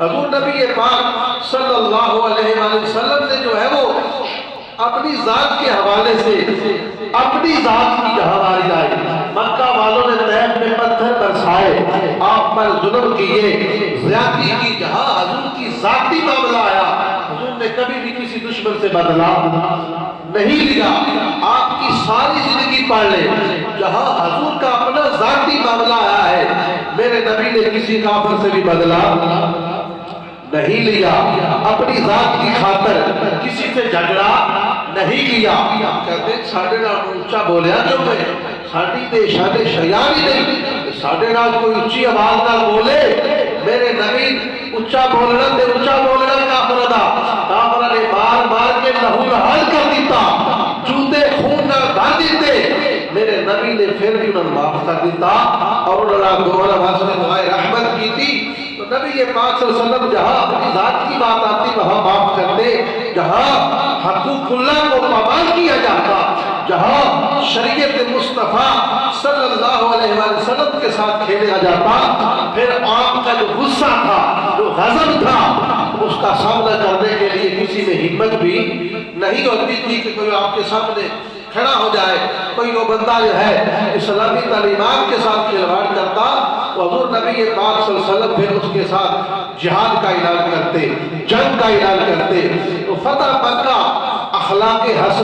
حضور نبی پاک صلی اللہ علیہ وآلہ وسلم نے جو ہے وہ اپنی ذات کے حوالے سے اپنی ذات کی جہاں وارد آئی، مکہ والوں نے طیف میں پتھر برسائے، آپ پر ظلم کیے، زیادتی کی، جہاں حضور کی ذاتی معاملہ آیا حضور نے کبھی بھی کسی دشمن سے بدلا نہیں لیا۔ آپ کی ساری زندگی پڑھ لیں، جہاں حضور کا اپنا ذاتی معاملہ آیا ہے میرے نبی نے کسی کافر سے بھی بدلا نہیں لیا، اپنی ذات کی خاطر کسی سے جھگڑا نہیں لیا۔ کہتے ہیں ساڑھے نال اونچا بولیا جو میں ساڑھی تے شان شیان ہی نہیں، ساڑھے نال کوئی اونچی آواز نہ بولے، میرے نبی اونچا بولنا تے اونچا بولنا کافر دا، کافر نے مار مار کے لہو لہال کر دیتا، جوتے خون نہ بھر دیتے، میرے نبی نے پھر بھی انہوں معاف کر دیتا اور انہوں نے دعائے رحمت کی تھی۔ تو نبی پاک صلی اللہ علیہ وسلم جہاں اپنی ذات کی بات آتی وہاں معاف کرتے، جہاں حقوق اللہ کو پامال کیا جاتا، جہاں شریعت مصطفیٰ صلی اللہ علیہ وآلہ وسلم کے ساتھ کھیلا جاتا، پھر آپ کا جو غصہ تھا، جو غضب تھا، اس کا سامنا کرنے کے لیے کسی میں ہمت بھی نہیں ہوتی تھی کہ کوئی آپ کے سامنے کھڑا ہو جائے۔ کوئی وہ بندہ جو ہے اسلامی تعلیمات کے ساتھ کھلواڑ کرتا، حضور نبی پاک صلی اللہ علیہ وسلم پھر اس کے ساتھ جہاد کا اعلان کرتے، جنگ کا اعلان کرتے، تو فتح مکہ اخلاق حسن